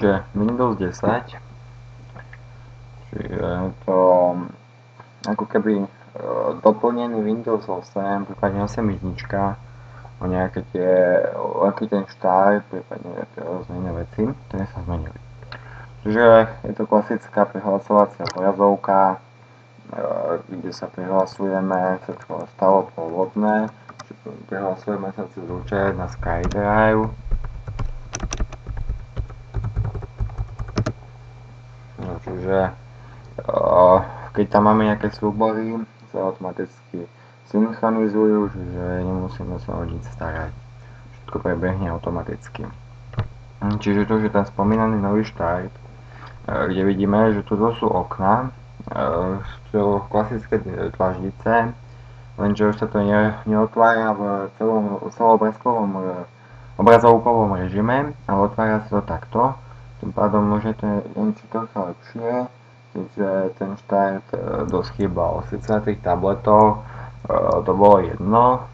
Čiže Windows 10, čiže to ako keby doplnený Windows 8, prípadne 8 o nejaké ten štart, prípadne tie rôzne iné veci, ktoré sa zmenili. Čiže je to klasická prihlasovacia obrazovka, kde sa prihlasujeme, všetko stalo pôvodné, prihlasujeme sa cez účet na SkyDrive. No, čiže keď tam máme nejaké súbory, sa automaticky synchronizujú, čiže nemusíme sa o nič starať. Všetko prebehne automaticky. Čiže to už je ten spomínaný nový štart, kde vidíme, že tu sú okná, sú klasické dlaždice, lenže už sa to neotvára v celom obrazovkovom režime, ale otvára sa to takto. Tým pádom môžete niečo trocha lepšie, keďže ten štart dosť chýbal. Sice na tých tabletoch to bolo jedno,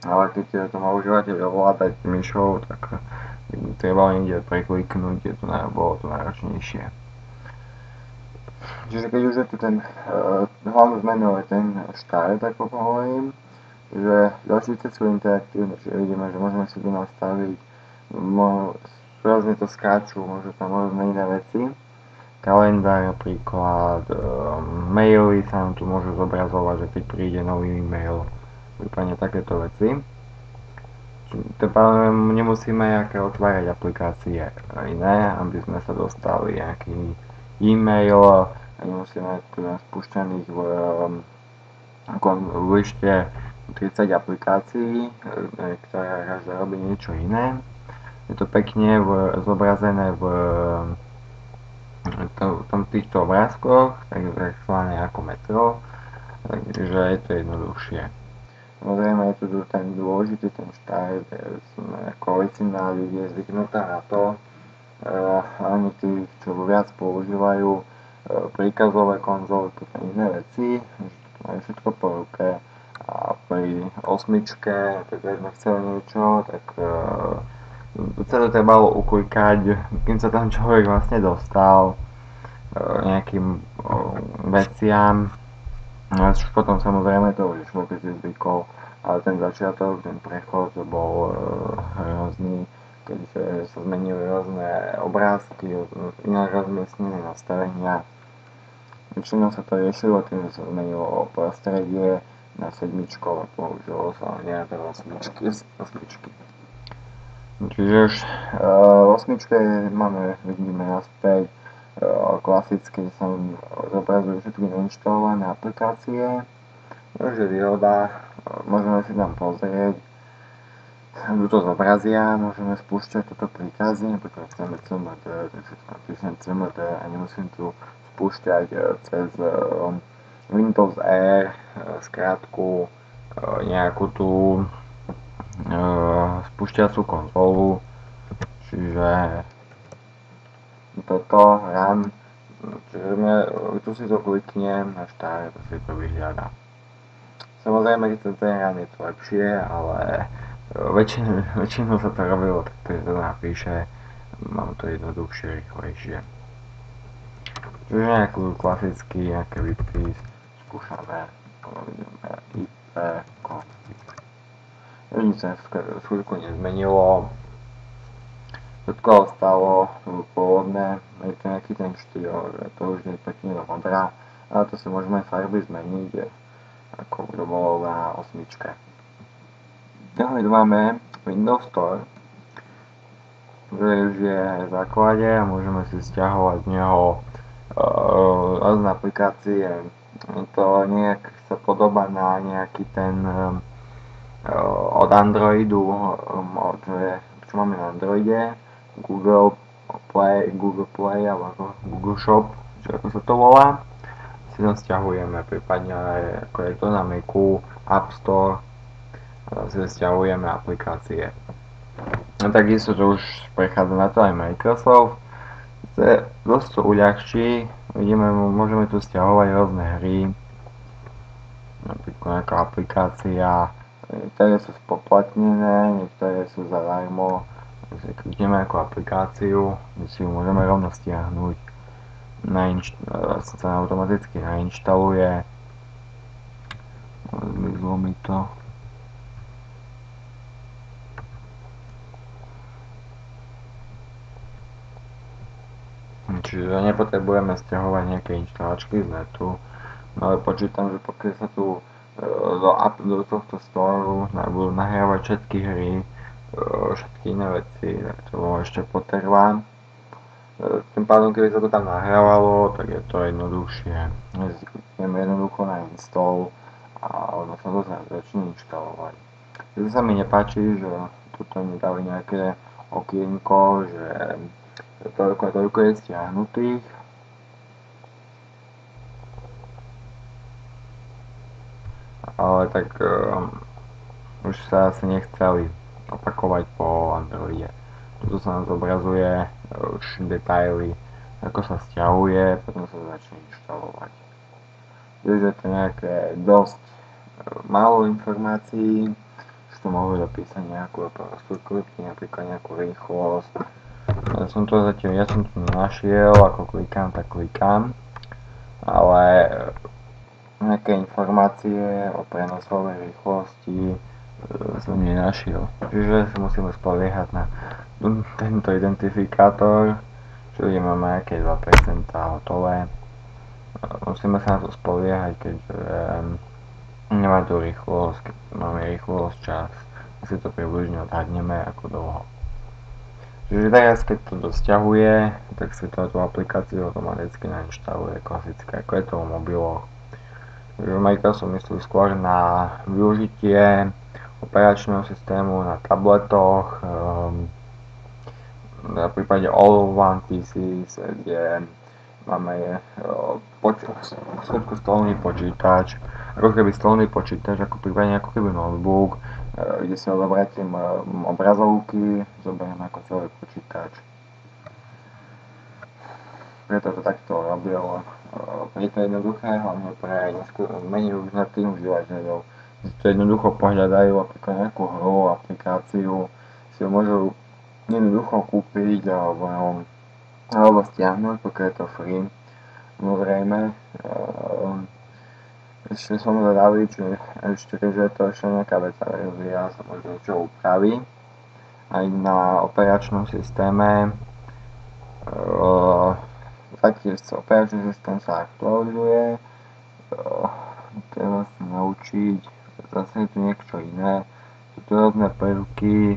ale keď to môžete ovládať myšou, tak treba niekde prekliknúť, bolo to náročnejšie. Čiže keď už je tu ten hlavnú zmenu je ten štart, ako hovorím, že dlaždice sú interaktívne, čiže vidíme, že môžeme si tu nastaviť, rôzne to skáču, môžu tam rôzne iné veci. Kalendár napríklad, maily sa nám tu môžu zobrazovať, že keď príde nový e-mail, prípadne takéto veci. Nemusíme otvárať aplikácie iné, aby sme sa dostali nejaký e-mail, nemusíme tu spúšťaných v lište 30 aplikácií, ktorá každá robí niečo iné. Je to pekne zobrazené v týchto obrázkoch, takzvané ako metro, takže je to jednoduchšie. Samozrejme je tu ten dôležitý, ten štart, sme ako väčšina ľudí je zvyknutá na to, ani tí, čo viac používajú príkazové konzoly, a iné veci, že to majú všetko po ruke a pri osmičke, keď sme chceli niečo, tak sa to trebalo uklikať, kým sa tam človek vlastne dostal nejakým veciam. Potom samozrejme to už vôbec zvykol, ale ten začiatok, ten prechod bol hrozný, keďže sa zmenili rôzne obrázky, inak rozmiestnené nastavenia. Väčšinou sa to riešilo tým, že sa zmenilo prostredie na sedmičku a použilo sa nejaké osmičky. Čiže už v osmičke vidíme naspäť klasicky, sa zobrazujú všetky nainštalované aplikácie. Už je výhoda, môžeme si tam pozrieť, tu to zobrazia, môžeme spúšťať toto príkazy, napríklad chceme CMD, takže napíšem CMD a nemusím tu spúšťať cez Windows R skrátku nejakú tú spúšťacú konzolu, čiže toto RAM, čiže tu si to kliknem na štart a si to vyhľadá. Samozrejme, keď ten RAM je to lepšie, ale väčšinou sa to robilo, tak to to napíše, mám to jednoduchšie, rýchlejšie. Čiže nejaký klasický výpis, skúšame, IP config. Nič sa v chvíľku nezmenilo, všetko ostalo pôvodné, je to nejaký ten štýl, že to už je pekne do modra, ale to si môžeme farby zmeniť, ako to bolo na osmičke. Ďalej máme Windows Store, ktorý už je v základe a môžeme si stiahovať z neho rôzne aplikácie. To nejak sa podobá na nejaký ten od Androidu, čo máme na Androide, Google Play alebo Google Shop, čo ako sa to volá. Si to stiahujeme, prípadne ako je to na Macu, App Store, si stiahujeme aplikácie. A takisto to už prechádza na to aj Microsoft. Dosť to uľahčí, môžeme tu stiahovať rôzne hry, napríklad ako aplikácia, niektoré sú spoplatnené, niektoré sú zadarmo, si klikneme ako aplikáciu, my si ju môžeme rovno stiahnuť, sa automaticky nainštaluje, zmizlo mi to. Čiže nepotrebujeme stiahovať nejaké inštalačky z netu, no ale počítam, že pokiaľ sa tu do tohto storu budú nahrávať všetky hry, všetky iné veci, tak to ešte potrvá. Tým pádom, keby sa to tam nahrávalo, tak je to jednoduchšie. Klikneme jednoducho na install a ono sa to začne inštalovať. To sa mi nepáči, že tuto mi dali nejaké okienko, že toľko je stiahnutých. Ale tak už sa asi nechceli opakovať po Androide. Tu sa nám zobrazuje už detaily, ako sa stiahuje, potom sa začne inštalovať. Takže to je nejaké dosť málo informácií, že to mohli dopísať nejakú strukturky, napríklad nejakú rýchlosť. Ja som to nenašiel, ako klikám, tak klikám, ale nejaké informácie o prenosovej rýchlosti som nenašiel. Čiže sa musíme spoliehať na tento identifikátor, čo máme nejaké 2% hotové. Musíme sa na to spoliehať, keďže nemá tu rýchlosť, keď máme rýchlosť čas, si to približne odhadneme ako dlho. Čiže teraz, keď to dosťahuje, tak si tú aplikáciu automaticky nainštaluje klasické, ako je to v mobiloch. Microsoft myslí skôr na využitie operačného systému na tabletoch, na prípade all-in-one PCs, kde máme stolný počítač, ako keby stolný počítač, prípadne ako keby notebook, kde si odobratím obrazovky, zoberiem ako celý počítač. Preto to takto robil. Je to jednoduché, hlavne pre menej užitečných užívateľov. Si to jednoducho pohľadajú napríklad nejakú hru, aplikáciu, si ho môžu jednoducho kúpiť alebo stiahnuť, pokiaľ je to free. Samozrejme, ešte som zvedavý, že je to ešte nejaká beta verzia, sa možno niečo upraví. Aj na operačnom systéme taktiež operačný systém sa aktualizuje. Treba sa naučiť, zase je tu niečo iné. Sú tu rôzne prvky,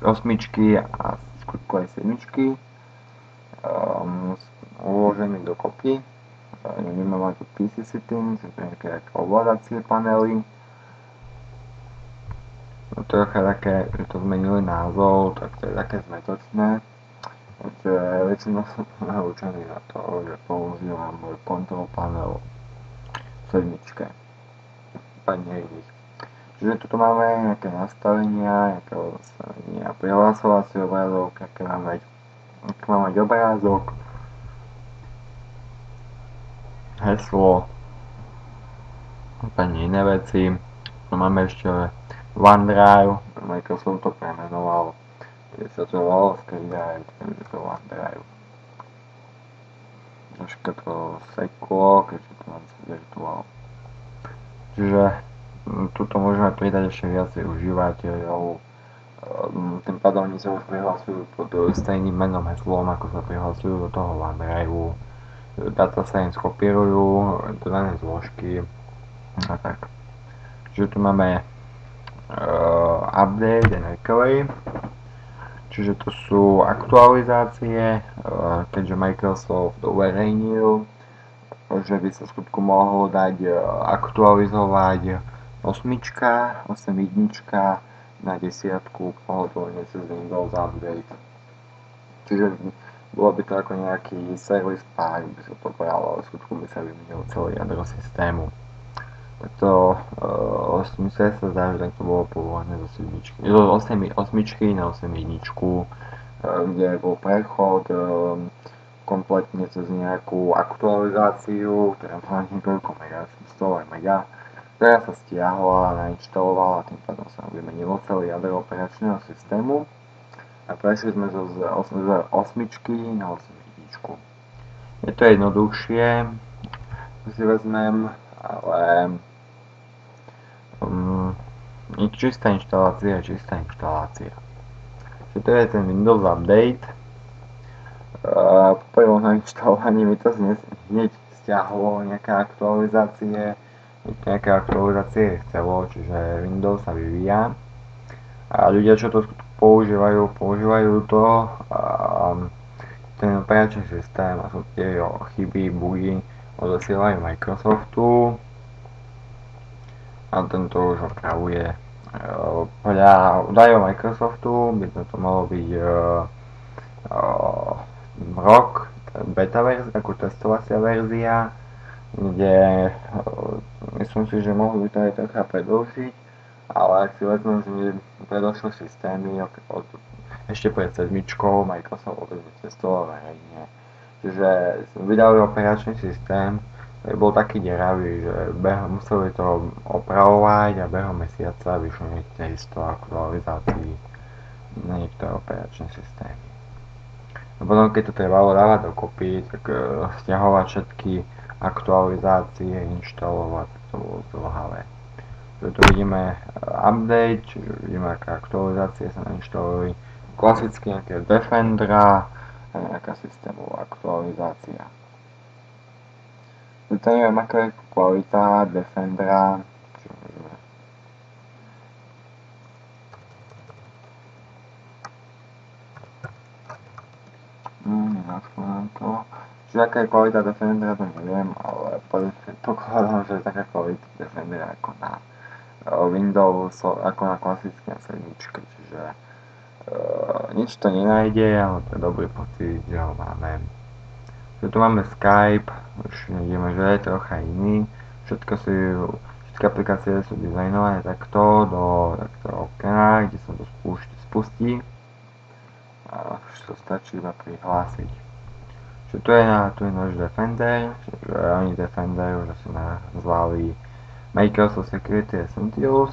osmičky a skutku aj sedmičky. Uložený dokopy. Máme tu PC settings, nejaké ovládacie panely. Trocha také, že to zmenili názov, tak to je také zmetočné. Takže väčšinou som naučený na to, že používam môj control panel v sedmičke. Prípadne iných. Čiže tu máme nejaké nastavenia, prihlasovací obrázok, aké máme mať obrázok, heslo, prípadne iné veci. Máme ešte OneDrive, Microsoft to premenoval, kde sa to volalo SkyDrive, takže to OneDrive. Troška to seklo, keďže to mám virtuál. Čiže tuto môžeme pridať ešte viacej užívateľov. Tým pádom oni sa už prihlasujú pod stejným menom heslom, ako sa prihlasujú do toho OneDrive. Data sa im skopírujú, dané zložky a tak. Čiže tu máme update and recovery, čiže to sú aktualizácie, keďže Microsoft uverejnil, že by sa skutku mohlo dať aktualizovať 8 jednička na 10 pohodlne cez Windows Update. Čiže bolo by to ako nejaký service pack, by sa to bralo, ale skutku by sa vymenilo celé jadro systému. Preto mysle sa zdá, že takto bolo povolené zo 8 na 8 jedničku, kde bol prechod kompletne cez nejakú aktualizáciu, ktorá mala niekoľko mega, 100 mega, ktorá sa stiahla, nainštalovala a tým pádom sa vymenilo celé jadro operačného systému a prešli sme z 8 na 8. Je to jednoduchšie, si vezmem, ale čistá inštalácia je čistá inštalácia. Čiže to je ten Windows Update. Po prvom nainštalovaní mi to hneď stiahlo nejaké aktualizácie chcelo, čiže Windows sa vyvíja a ľudia, čo to používajú to ten operačný systém a sú tie chyby, bugy odosielajú Microsoftu a tento už opravuje. Podľa údajov Microsoftu by to malo byť rok beta verzia, ako testovacia verzia, kde myslím si, že mohli by to aj trocha predĺžiť, ale ak si vezmem, že predošlé systémy ešte pred 7 Microsoft vôbec netestoval verejne. Čiže vydali operačný systém, ktorý bol taký deravý, že museli to opravovať a behom mesiaca vyšlo niekde 100 aktualizácií na niektoré operačné systémy. A potom keď to trebalo dávať dokopy, tak stiahovať všetky aktualizácie, inštalovať, tak to bolo zdĺhavé. Tu vidíme update, čiže vidíme, aké aktualizácie sa nainštalovali, klasicky nejaké Defendera a nejaká systémová aktualizácia. Tu neviem, aká je kvalita Defendera, nenašlo nám to. Čiže aká je kvalita Defendera, to neviem, ale predpokladám, že je taká kvalita Defendera ako na Windows, ako na klasické sedmičke, čiže nič to nenájde, ale to je dobrý pocit, že ho máme. Tu máme Skype, už vidíme, že je trocha iný, všetky aplikácie sú dizajnované takto do takto okna, kde sa to spustí a už to stačí iba prihlásiť. Čiže tu je náš Defender, čiže oni Defender už asi nazvali Microsoft Security Essentials,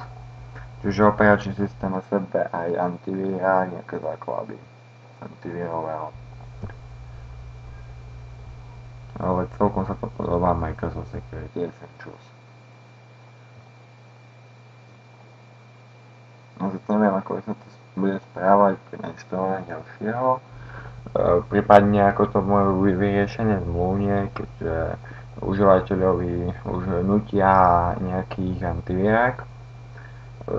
čiže operačný systém a sebe aj antivíra, nejaké základy antivírového. Ale celkom sa to podobá Microsoft Security Essentials. No neviem, ako sa to bude správať pri nainštalovaní ďalšieho. Prípadne ako to majú vyriešené zmluvne, keď užívateľovi už nutia nejakých antivírák,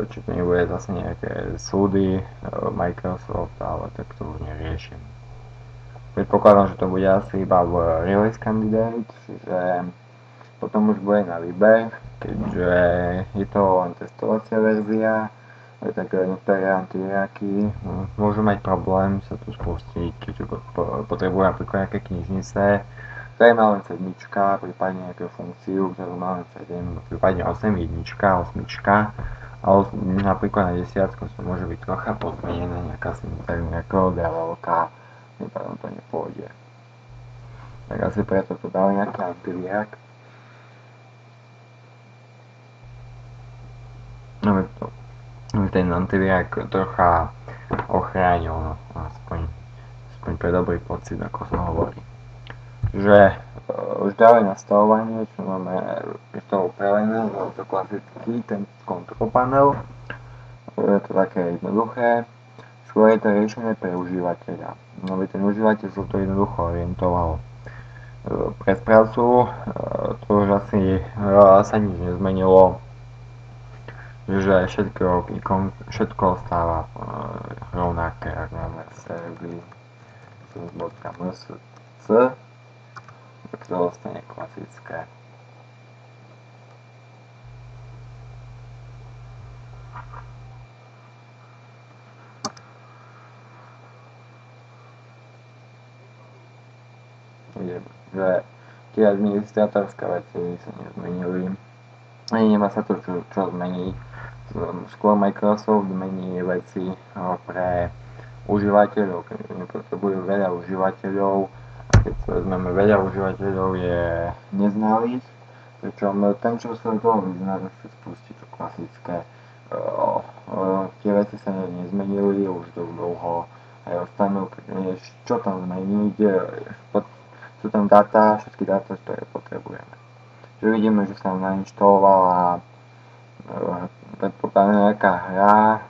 či to nebude zase nejaké súdy Microsoft, ale tak to už neriešim. Predpokladám, že to bude asi iba v Release Candidate, čiže potom už bude na výber, keďže je to len testovacia verzia, tak niektoré antivíráky môžu mať problém sa tu spustiť, keďže potrebujú napríklad nejaké knižnice, ktoré má len 7, prípadne nejakú funkciu, ktorú má len 7, prípadne 8, 8, ale napríklad na 10 to môže byť trocha pozmenená nejaká syntax, nejakého DLL-ka, nepádom to nepôjde. Tak asi preto to dali nejaký antivírák. No to ten antivírák trocha ochránil, no, aspoň pre dobrý pocit, ako sa hovorí. Že už dali nastavovanie, čo máme je to upravené, je to klasický, ten control panel, je to také jednoduché, skôr je to riešenie pre užívateľa, aby ten užívateľ sa to jednoducho orientoval. Pre správcu to už asi sa nič nezmenilo, že všetko ostáva rovnaké, ak máme service.msc, tak to ostane klasické. Že tie administrátorské veci sa nezmenili, ani nemá sa to čo zmeniť. Skôr Microsoft mení veci pre užívateľov, keď nepotrebujú veľa užívateľov, a keď vezmeme veľa užívateľov je neznalých, Pričom ten, čo sa do toho vyzná, tak si spustí to klasické. Tie veci sa nezmenili už dlho, aj ostanú, čo tam zmeniť, sú tam dáta, všetky dáta, ktoré potrebujeme. Čiže vidíme, že sa nám nainštalovala predpokladne nejaká hra,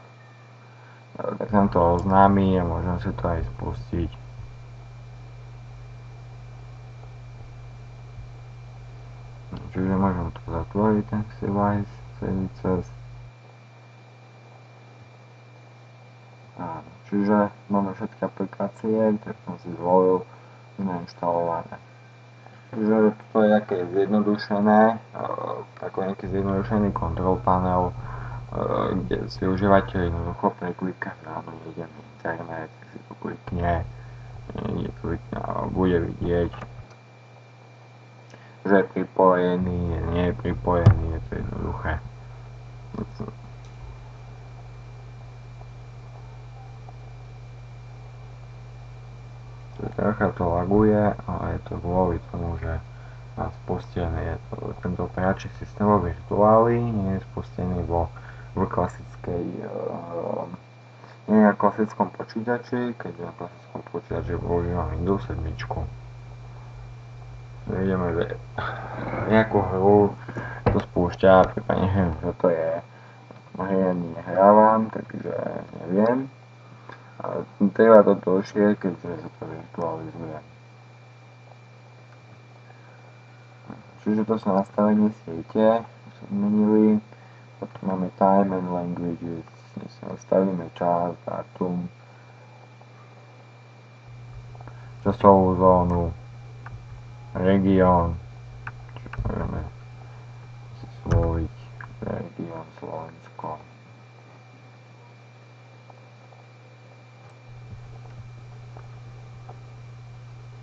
tak nám to oznámi a môžem si to aj spustiť. Čiže môžem to zatvoriť, ten device, celý. Čiže máme všetky aplikácie, ktoré som si zvolil, nainštalované. Čiže to je také zjednodušené, taký nejaký zjednodušený control panel, kde si užívateľ jednoducho preklika, ráno ide na internet, tak si to klikne, a bude vidieť, že je pripojený, nie je pripojený, je to jednoduché. Trocha to laguje, ale je to kvôli tomu, že mám spustený tento operačný systém vo virtuáli, nie je spustený v klasickej, nie na klasickom počítači, keďže na klasickom počítači používam Windows 7. Vidíme, že nejakú hru to spúšťa, prípadne neviem, čo to je. Ja nehrávam, takže neviem. Ale treba to dlhšie, keďže sa to virtualizuje. Čiže to sú nastavenie siete, sa zmenili. Potom máme time and languages, kde si nastavíme čas, dátum, časovú zónu, región, čiže môžeme si zvoliť región Slovensko.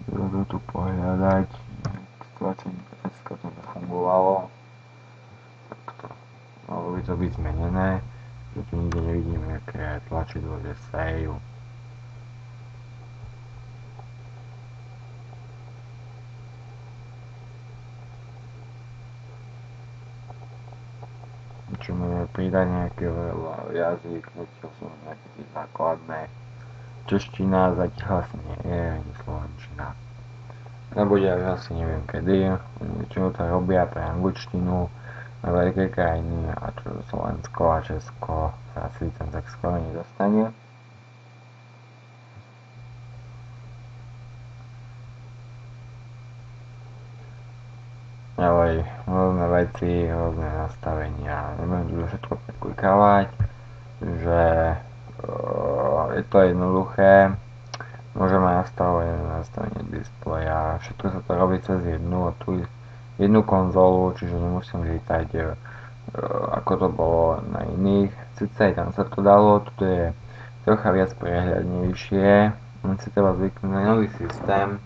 Treba to tu pohľadať, stlačenie dneska to nefungovalo, tak to malo by to byť zmenené, že tu nikde nevidíme nejaké tlačidlo, že save. Čo môžeme pridať nejaký jazyk, zatiaľ sú nejaké tie základné. Čeština zatiaľ asi nie je, ani slovenčina. Nebude až asi neviem kedy, väčšinou to robia pre angličtinu, na veľké krajiny, a čo Slovensko a Česko sa asi tam tak skoro nedostane. Ďalej, rôzne veci, rôzne nastavenia, nebudem tu všetko preklikávať, že je to jednoduché, môžeme nastavovať nastavenie displeja, všetko sa to robí cez jednu konzolu, čiže nemusím čítať ako to bolo na iných, sice aj tam sa to dalo, tu je trocha viac prehľadnejšie, len si treba zvyknúť na nový systém,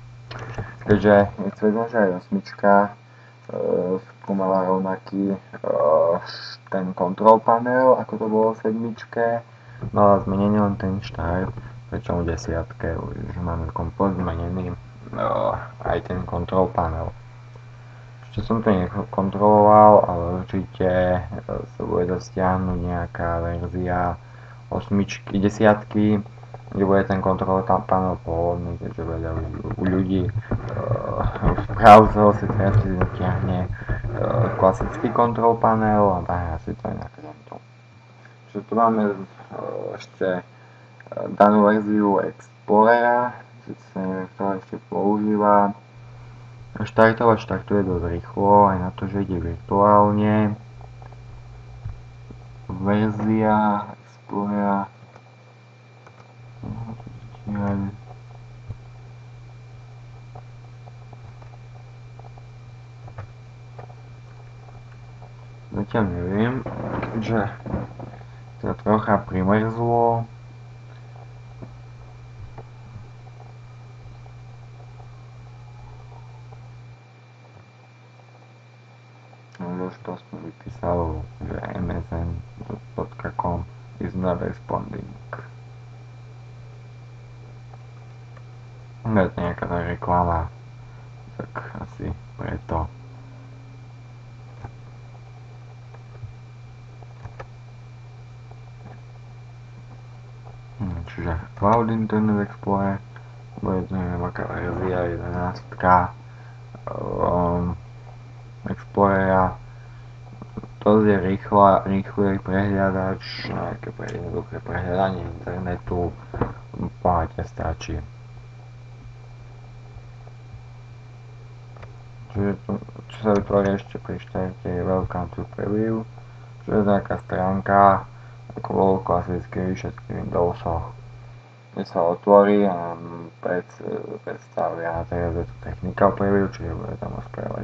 keďže nechcem, že aj 8 skúmala rovnaký ten control panel, ako to bolo v 7, mala zmenený len ten štart, pričom v 10 už máme komplet zmenený aj ten control panel. Ešte som to nekontroloval, ale určite sa bude dosiahnuť nejaká verzia 10, kde bude ten control panel pôvodný, keďže veľa ľudí v browseru si teraz natiahne klasický control panel a nahrá si to aj na klientu. Čiže tu máme ešte danú verziu Explorera, síce neviem, kto ešte používa. Štartuje dosť rýchlo, aj na to, že ide virtuálne. Verzia Explorera. Zatiaľ neviem, keďže to trocha primrzlo. Už to aspoň vypísalo, že msn.com is not responding. Je to nejaká tá reklama, tak asi preto. čiže Cloud Internet Explorer, bude to neviem aká verzia, 11 Explorera. To je rýchly prehľadač, nejaké jednoduché prehľadanie internetu, pohľadne stačí. Čiže to, čo sa vytvorí ešte pri štarte, je Welcome to Preview, čo je taká stránka, ako bolo klasicky všetky Windowsoch, kde sa otvorí a nám predstavia, teraz je to Technical Preview, čiže bude tam rozprávať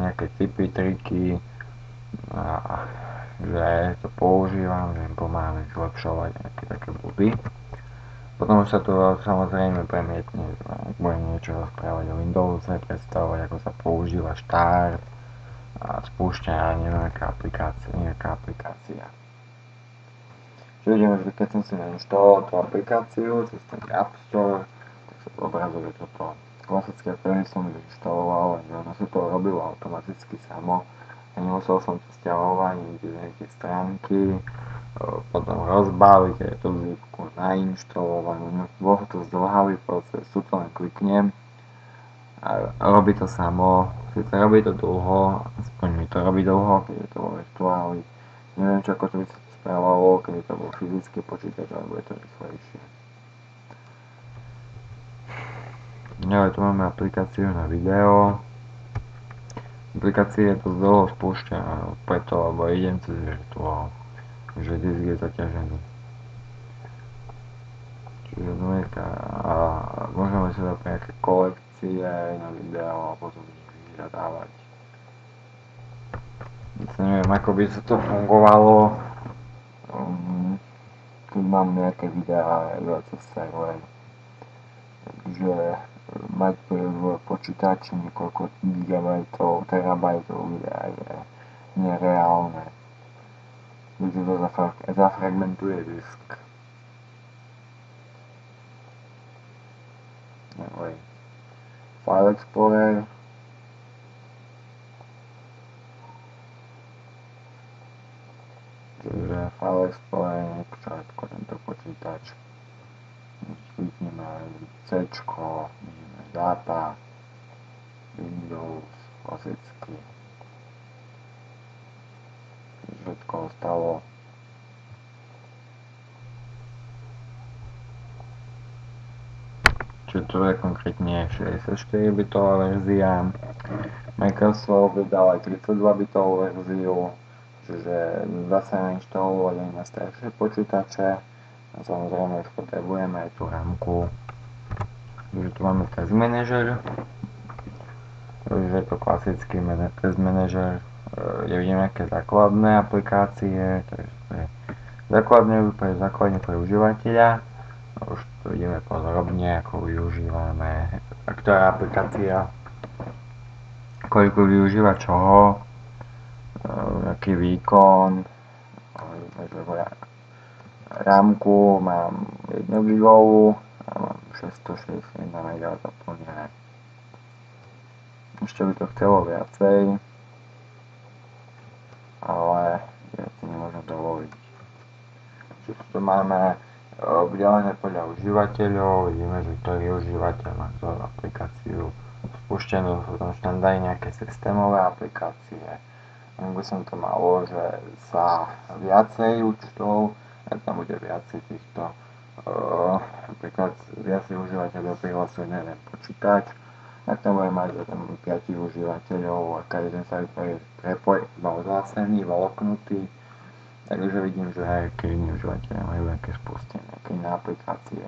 nejaké tipy, triky, a že to používam, že im pomáhame zlepšovať nejaké také body. Potom už sa to samozrejme premietne, ak budem niečo rozprávať o Windowse, predstavovať ako sa používa štart a spúšťa nejaká aplikácia. Čiže vidíme, že keď som si nainštaloval tú aplikáciu cez ten App Store, tak sa to obrazuje toto klasické, ktoré som inštaloval, že ono sa to robilo automaticky samo. Nemusel som to stiahovať niekde z nejakej stránky, potom rozbaviť, je to v zipku nainštalované. Bol to zdĺhavý proces, tu to len kliknem a robí to samo. Sice robí to dlho, aspoň mi to robí dlho, keď je to vo virtuáli. Neviem, čo ako to by sa to správalo, keď to bol fyzický počítač, ale bude to rýchlejšie. Ale tu máme aplikáciu na video. Aplikácie je to dlho spúšťa, preto, lebo idem cez virtuál, že disk je zaťažený. Čiže a môžeme si dať nejaké kolekcie na video a potom ich vyhľadávať. Neviem, ako by sa to fungovalo, keď mám nejaké videá cez server. Takže mať v počítači niekoľko gigabajtov, terabajtov videa je nereálne. Takže to zafragmentuje disk. File Explorer. Čiže File Explorer je počiatku tento počítač. Klikneme C, vidíme dáta, Windows, klasicky. Všetko ostalo. Čiže to je konkrétne 64-bitová verzia. Microsoft vydal aj 32-bitovú verziu, čiže dá sa nainštalovať aj na staršie počítače. A samozrejme už potrebujeme aj tú rámku. Takže tu máme test manager. Takže je to klasický test manager, kde vidíme nejaké základné aplikácie, takže to je základne pre užívateľa. Už to vidíme podrobne, ako využívame, ktorá aplikácia, koľko využíva čoho, aký výkon. Rámku mám 1 GB a mám 661 MB zaplnené. Ešte by to chcelo viacej, ale viac si nemôžem dovoliť. Čiže tu máme oddelené podľa užívateľov, vidíme, že ktorý užívateľ má tú aplikáciu spúštenú, sú tam štandardne nejaké systémové aplikácie. Ak by som to malo, že sa viacej účtov, tak tam bude viacej týchto, napríklad viacej užívateľov prihlasuje na jeden počítač, tak tam bude mať tam 5 užívateľov a každý sa prepoj iba odhlásený, iba loknutý. Takže vidím, že aj keď iní užívateľia majú nejaké spustené, nejaké iné aplikácie.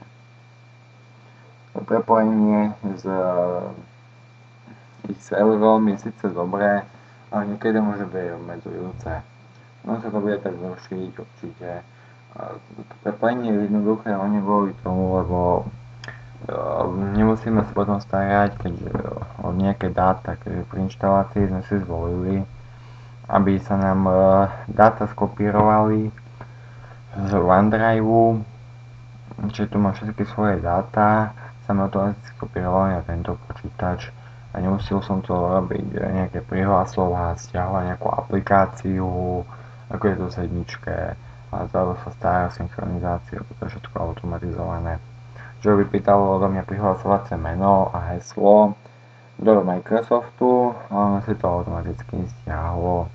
Prepojenie s ich serverom je síce dobré, ale niekedy môže byť obmedzujúce. No sa to bude tak zrušiť určite. Prepojenie je jednoduché hlavne kvôli tomu, lebo nemusíme sa potom starať, keď o nejaké dáta, keď pri inštalácii sme si zvolili, aby sa nám dáta skopírovali z OneDriveu, čiže tu mám všetky svoje dáta, sa mi automaticky skopírovali na tento počítač a nemusel som to robiť nejaké prihlasovať, stiahovať nejakú aplikáciu, ako je to v sedmičke, a zrazu sa stará synchronizácia, to je všetko automatizované. Že vypýtalo odo mňa prihlasovacie meno a heslo do Microsoftu a ono si to automaticky stiahlo.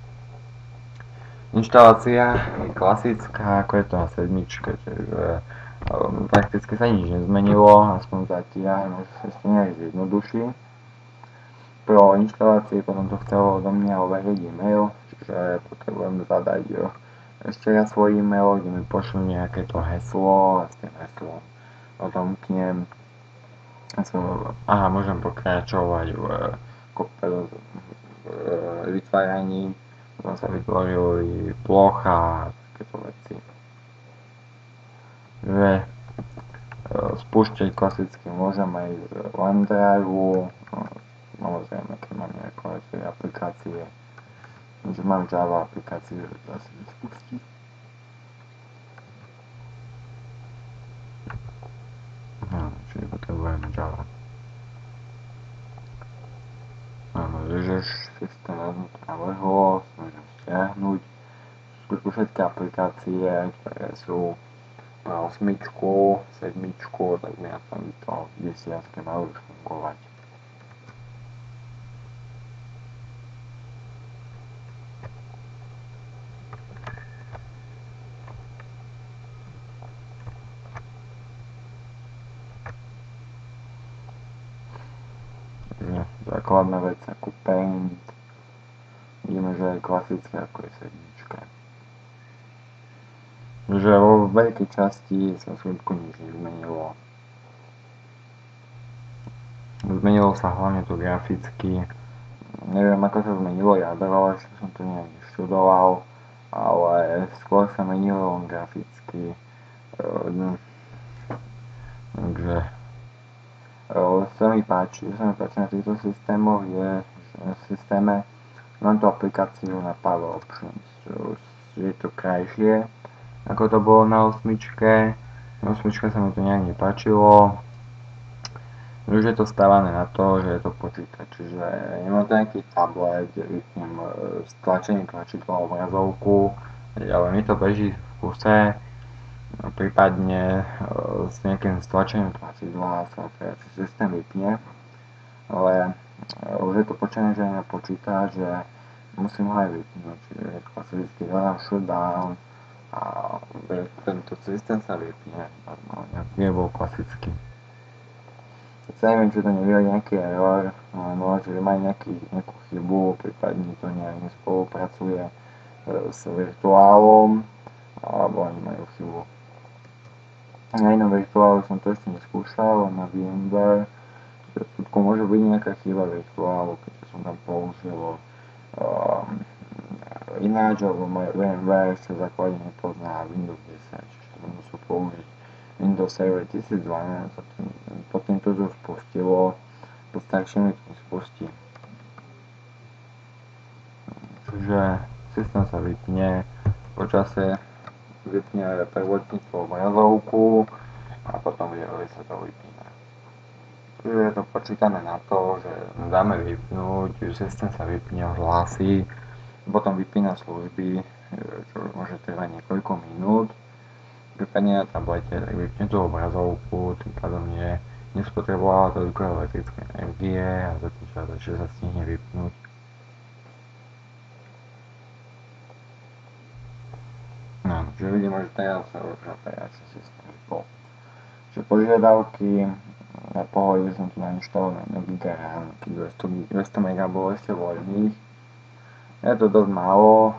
Inštalácia je klasická, ako je to na sedmičke, čiže prakticky sa nič nezmenilo, aspoň zatiaľ, možno sa ešte nejak zjednoduší. Pro inštalácii potom to chcelo odo mňa overiť e-mail, čiže potrebujem zadať ešte raz svoj e-mail, kde mi pošlú nejaké to heslo a s tým heslom odomknem. Môžem pokračovať v vytváraní, potom sa vytvorili plocha a takéto veci. Že spúšťať klasicky môžem aj z OneDrive, samozrejme keď mám nejaké aplikácie, že mám Java aplikáciu, že to asi nespustí. Čiže potrebujeme Java. Áno, že systém navrhol, môžem stiahnuť všetky aplikácie, ktoré sú na 8, 7, tak ja tam to 10 malo už fungovať. Základné veci ako Paint, vidíme, že je klasické ako je 7. Že vo veľkej časti sa v skutku nič nezmenilo. Zmenilo sa hlavne to graficky. Neviem, ako sa zmenilo jadro, ešte som to nejak neštudoval, ale skôr sa menilo graficky. Takže sa mi páči na týchto systémoch je, že v systéme mám tú aplikáciu na Power Options, že je to krajšie ako to bolo na 8. Na 8 sa mi to nejak nepáčilo. Už je to stávané na to, že je to počítač, čiže nemám to nejaký tablet, kde vypnem stlačením tlačidla obrazovku, ale mi to beží v kuse, prípadne s nejakým stlačením tlačidla sa systém vypne, ale už je to počítané, že na počítač, že musím ho aj vypnúť, čiže klasicky hľadám shutdown a tento systém sa vypne normálne, nie bol klasický. Sa neviem, či to nevyjde nejaký error, no, čiže má nejakú chybu, prípadne to nejak nespolupracuje s virtuálom, alebo oni majú chybu. Na inom virtuálu som to ešte neskúšal, na VMware, že v skutku môže byť nejaká chyba virtuálu, keďže som tam použil ináč, alebo moje VMware ešte v základe nepozná Windows 10, čiže to musel použiť Windows Server 2012 a pod týmto to spustilo, pod staršími to spustí. Čiže systém sa vypne, počasie vypne prvotníctvo obrazovku a potom sa to vypína. Čiže je to počítané na to, že dáme vypnúť, systém sa vypne, hlási, potom vypína služby, čo môže trvať niekoľko minút. Prípadne na tablete, tak vypne tú obrazovku, tým pádom nespotrebovala toľko elektrické energie a za tým čas ešte sa stihne vypnúť. No, čiže vidíme, že teraz sa už operačný systém vypol. Čiže požiadavky na pohode som tu nainštaloval na 1 GB RAM, 200 MB bolo ešte voľných. Je to dosť málo,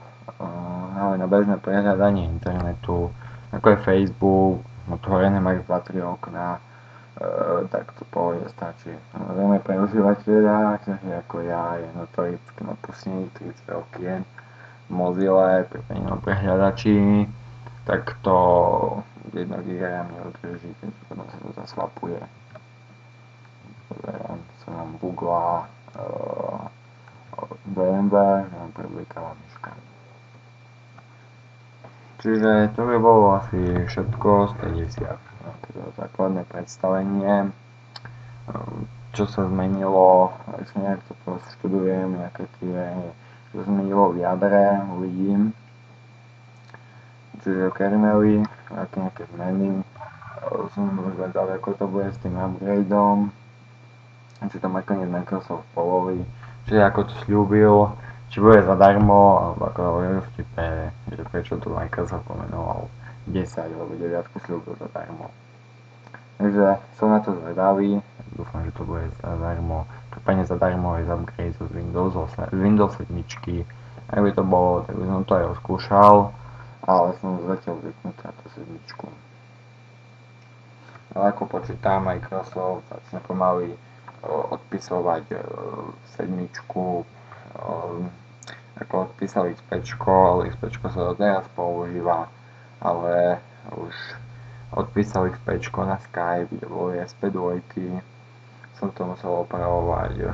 ale na bežné prehľadanie internetu, ako je Facebook, otvorené majú 2-3 okná, tak to pohode stačí. Samozrejme pre užívateľa, ako ja, je notoricky napustený 30 okien v Mozilla, prípadne na prehľadači, tak to 1 GB RAM neudrží, keďže potom sa to zaslapuje. Pozerám sa na Google, VMware, mám preblikáva myška. Čiže to by bolo asi všetko z tej 10. Základné predstavenie, čo sa zmenilo, ak sa nejak to študujem, nejaké tie, čo sa zmenilo v jadre, uvidím. čiže kernely, nejaké zmeny. Som zvedavý, ako to bude s tým upgradeom, či to nakoniec Microsoft povolí, čiže ako to sľúbil, či bude zadarmo, alebo ako hovoril v vtipe, že prečo to Microsoft pomenoval 10, alebo 9 sľúbil zadarmo. Takže som na to zvedavý, dúfam, že to bude zadarmo, prípadne zadarmo aj z upgrade z Windows 7, ak by to bolo, tak by som to aj oskúšal, ale som zatiaľ zvyknutý na tú 7. Ale ako počítam, Microsoft začne pomaly odpisovať 7, ako odpísal XP, ale XP sa teraz používa, ale už odpísal XP na Skype, kde boli SP2, som to musel opravovať,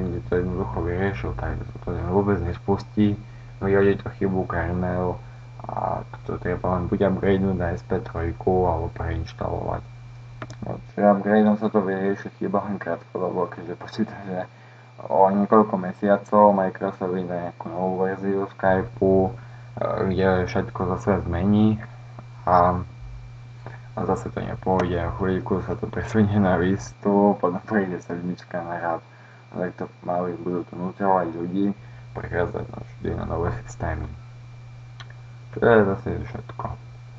kde to jednoducho vyriešil, takže to vôbec nespustí, vyhodí to chybu kernel a to treba len buď upgradenúť na SP3 alebo preinštalovať. Čiže upgradeom sa to vyrieši chyba len krátkodobo, keďže počítam, že o niekoľko mesiacov Microsoft vyjde nejakú novú verziu Skypeu, kde všetko zase zmení a zase to nepôjde, a chvíľku sa to presunie na Vistu, potom príde 7 na rad. A takto pomaly budú to nuťovať ľudí prechádzať na nové systémy. To je zase všetko.